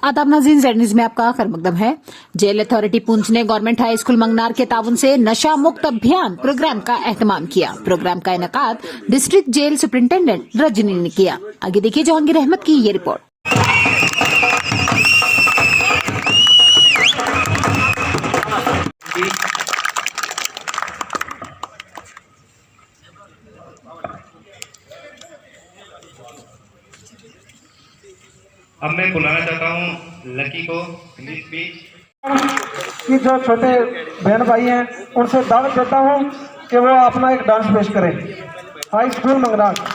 आदाब नाज़रीन, Z news में आपका खैर मकदम है। जेल अथॉरिटी पुंछ ने गवर्नमेंट हाई स्कूल मंगनार के ताउन से नशा मुक्त अभियान प्रोग्राम का एहतमाम किया। प्रोग्राम का इनेकाद डिस्ट्रिक्ट जेल सुपरिंटेंडेंट रजनी ने किया। आगे देखिए जहांगीर अहमद की ये रिपोर्ट। अब मैं बुलाना चाहता हूँ लकी को प्लीज कि जो छोटे बहन भाई हैं उनसे दावत देता हूँ कि वो अपना एक डांस पेश करें। High school Mangnar.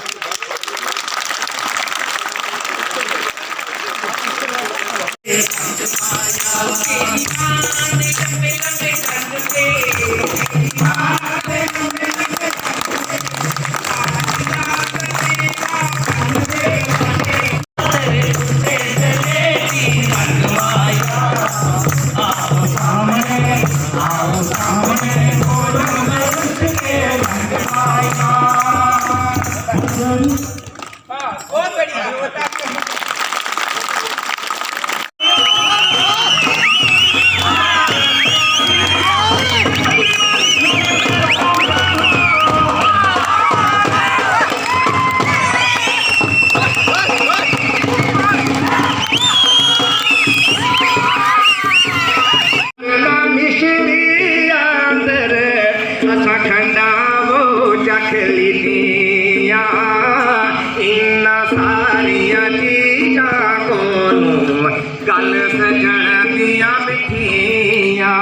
गल सजन दिया मिठिया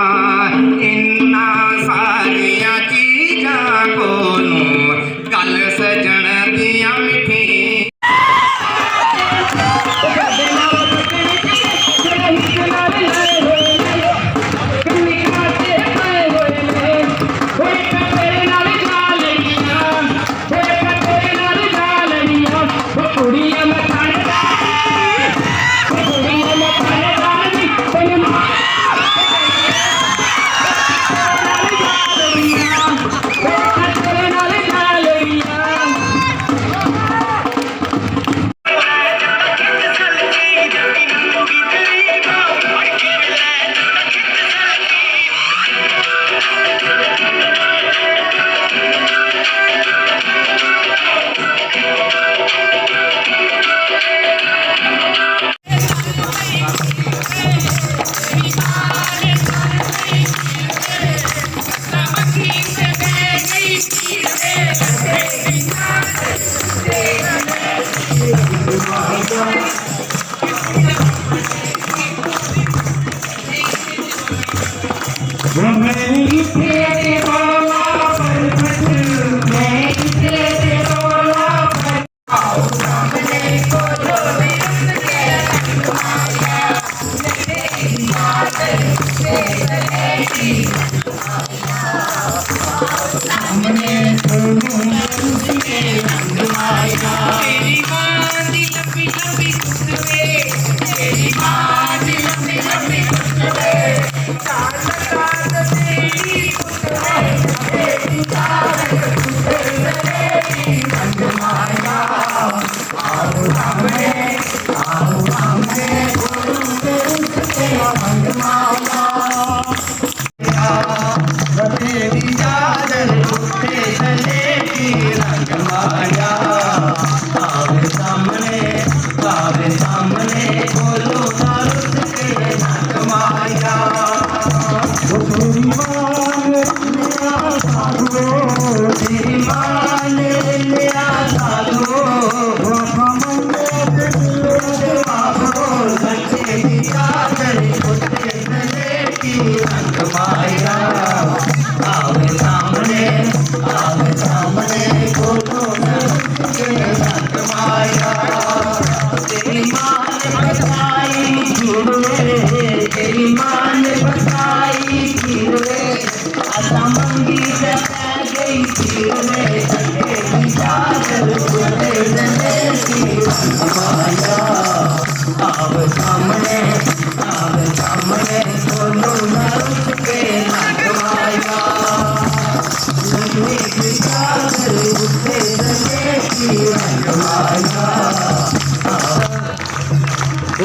इन्ना सारिया चीजा कोनू गल सजन दिया मिठी।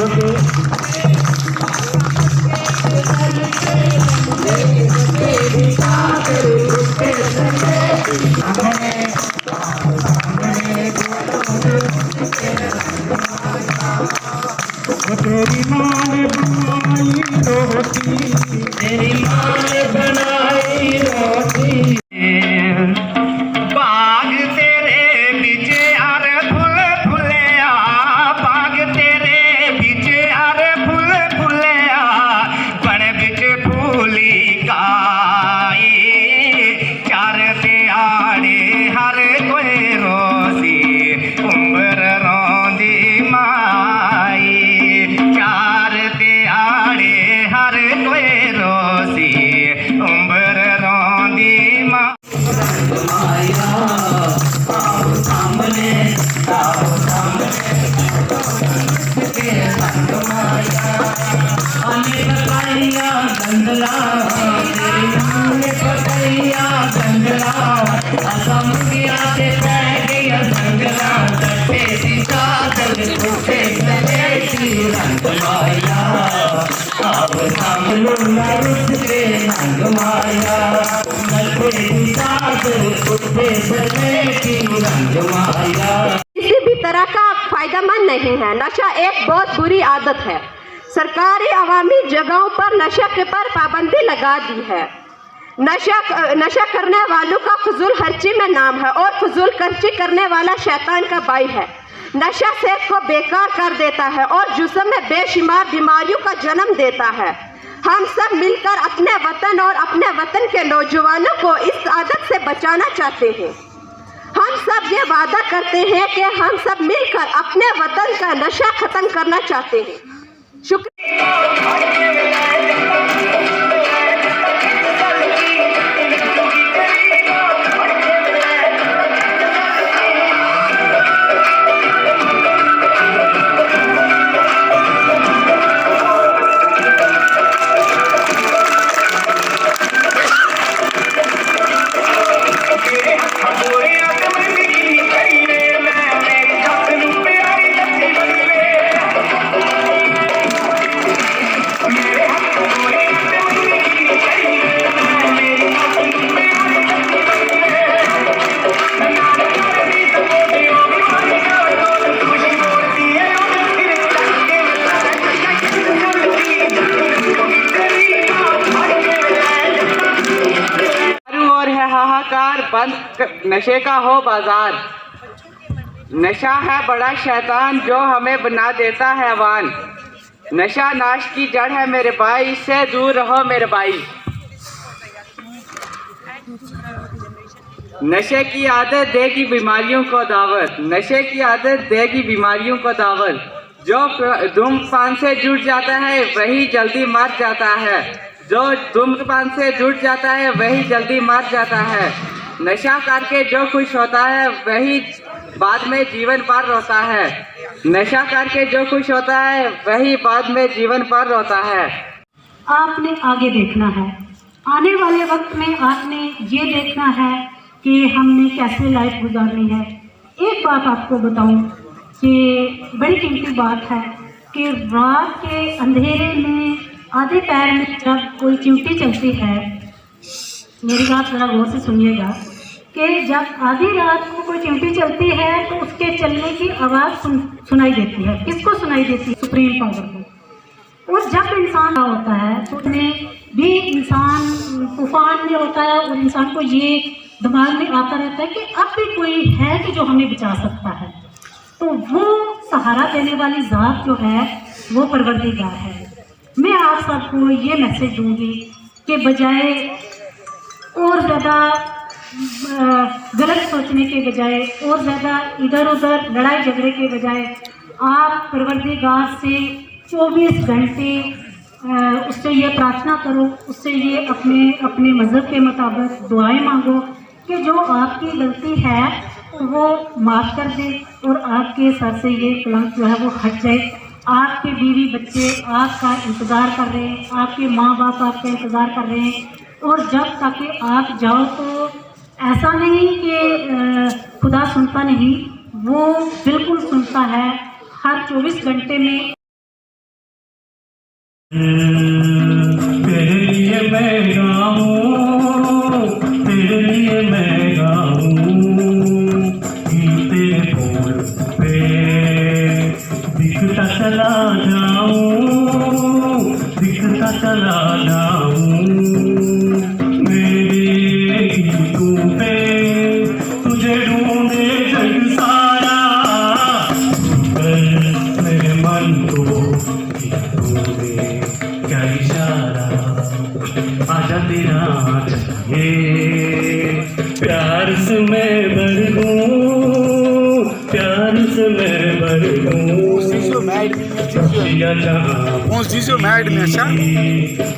Okay. तेरी माँ ने बनाई रोटी, तेरी माँ ने बनाई रोटी। बाग तेरे बिच अरे फुल फुलिया, बाग तेरे बिच अरे फुल फुलिया, बड़ बिच फूली काई, चार प्यारे हर कोई रोसी, उम्र रोंदी माई, चार प्यारे हर कोई रोसी, उम्र रोंदी माई। माया आओ सामने, आओ सामने के संग माया, अने बताइया गंदला, तेरी माँ ने बताइया गंदला, असम गया ते पै गया गंदला, दटे दी चादर उठे सलेटी रंग माया, आओ सामने रुस के रंग माया, दटे दी चादर उठे सलेटी रंग माया। किसी भी तरह का फायदेमंद नहीं है। नशा एक बहुत बुरी आदत है। सरकारी अवामी जगहों पर नशा के पर पाबंदी लगा दी है। नशा करने वालों का फजूल खर्ची में नाम है और फजूल खर्ची करने वाला शैतान का भाई है। नशा सेहत को बेकार कर देता है और जिस्म में बेशुमार बीमारियों का जन्म देता है। हम सब मिलकर अपने वतन और अपने वतन के नौजवानों को इस आदत से बचाना चाहते हैं। हम सब ये वादा करते हैं कि हम सब मिलकर अपने वतन का नशा खत्म करना चाहते हैं। शुक्रिया। हाहाकार बंद नशे का हो बाजार। नशा है बड़ा शैतान जो हमें बना देता है अवान। नशा नाश की जड़ है मेरे भाई, इससे दूर रहो मेरे भाई। नशे की आदत देगी बीमारियों को दावत, नशे की आदत देगी बीमारियों को दावत। जो धूम्रपान से जुड़ जाता है वही जल्दी मर जाता है, जो धूम्रपान से जुड़ जाता है वही जल्दी मर जाता है। नशा करके जो खुश होता है वही बाद में जीवन भर रोता है। नशा करके जो खुश होता है वही बाद में जीवन भर रोता है। आपने आगे देखना है, आने वाले वक्त में आपने ये देखना है कि हमने कैसे लाइफ गुजारनी है। एक बात आपको बताऊं कि बड़ी कीमती बात है कि रात के अंधेरे में आधे पैर में जब कोई चिमटी चलती है, मेरी बात ज़रा गौर से सुनिएगा, कि जब आधी रात को कोई चिमटी चलती है तो उसके चलने की आवाज़ सुनाई देती है। किसको सुनाई देती है? सुप्रीम पावर को। और जब इंसान होता है तो उसमें भी इंसान तूफान में होता है और इंसान को ये दिमाग में आता रहता है कि अब भी कोई है कि जो हमें बचा सकता है। तो वो सहारा देने वाली ज़ात जो है वो परवरदिगार है। मैं आप सबको ये मैसेज दूंगी कि बजाय और ज़्यादा गलत सोचने के बजाय और ज़्यादा इधर उधर लड़ाई झगड़े के बजाय आप परवरदिगार से 24 घंटे उससे ये प्रार्थना करो, उससे ये अपने मज़हब के मुताबिक दुआएं मांगो कि जो आपकी गलती है वो माफ़ कर दे और आपके सर से ये कलंक जो है वो हट जाए। आपके बीवी बच्चे आपका इंतज़ार कर रहे हैं, आपके माँ बाप आपका इंतज़ार कर रहे हैं, और जब तक आप जाओ तो ऐसा नहीं कि खुदा सुनता नहीं, वो बिल्कुल सुनता है हर 24 घंटे में। तेरे लिए मैं गाऊं, तेरे लिए मैं गाऊं, तेरे बोल पे दिख दिखता चला जाऊं, दिखता चला जाऊं, मेरे गीतों पे तुझे ढूंढे जग सारा, मेरे मन को तूने क्या इशारा, आजा तेरा चाहिए, प्यार से मैं भर दूं, प्यार से मैं भर दूं, जिया जहाँ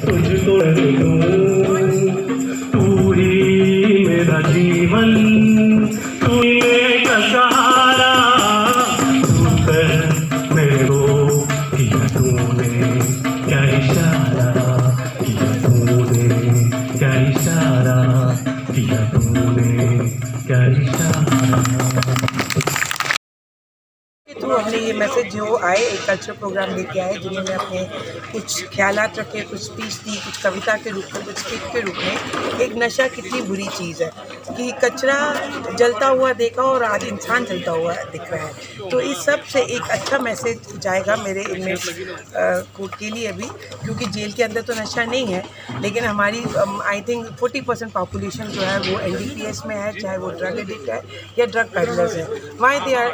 तुझको कर दूं, तू ही मेरा जीवन, तू ही मेरा सहारा, तू कर मेरे को किया तूने क्या इशारा, किया तूने क्या इशारा, किया तूने क्या इशारा। थ्रू हमने ये मैसेज जो आए एक कल्चरल प्रोग्राम लेके आए, जिन्होंने अपने कुछ ख्यालात रखे, कुछ स्पीच दी, कुछ कविता के रूप में, कुछ स्किट के रूप में, एक नशा कितनी बुरी चीज़ है कि कचरा जलता हुआ देखा और आज इंसान जलता हुआ दिख रहा है। तो इस सब से एक अच्छा मैसेज जाएगा मेरे इनमेट्स कोर्ट के लिए भी, क्योंकि जेल के अंदर तो नशा नहीं है, लेकिन हमारी आई थिंक 40% पॉपुलेशन जो है वो NDPS में है, चाहे वो ड्रग एडिक्ट है या ड्रग पैडलर्स है। Why they are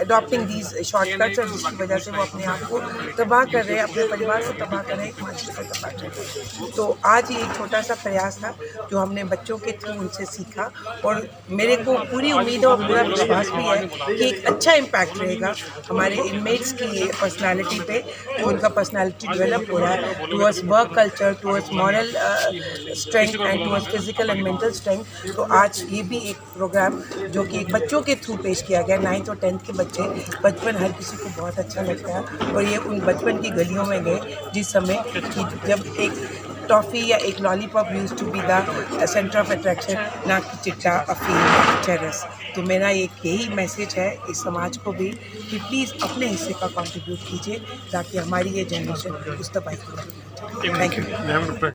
adopting these shortcuts, और जिसकी वजह से वो अपने आप को तबाह कर रहे हैं, अपने परिवार को तबाह कर रहे हैं, एक मानसिक को तबाह कर रहे हैं। तो आज ये एक छोटा सा प्रयास था जो हमने बच्चों के थ्रू उनसे सीखा, और मेरे को पूरी उम्मीद है और पूरा विश्वास भी है कि एक अच्छा इम्पैक्ट रहेगा हमारे इनमेट्स की पर्सनालिटी पे, जो उनका पर्सनालिटी डेवलप हो रहा है towards work culture, towards moral strength and towards physical and mental strength. तो आज ये भी एक प्रोग्राम जो कि एक बच्चों के थ्रू पेश किया गया, 9th और 10th के बच्चे, बचपन हर किसी को बहुत अच्छा लगता है, और ये उन बचपन की गलियों में गए जिस समय कि जब एक टॉफ़ी या एक lollipop use to be the centre of attraction, ना कि चिट्टा, अफीम, चरस। तो मेरा एक यही मैसेज है इस समाज को भी कि प्लीज़ अपने हिस्से का कंट्रीब्यूट कीजिए ताकि हमारी ये जनरेशन उस तबाही को। Thank you.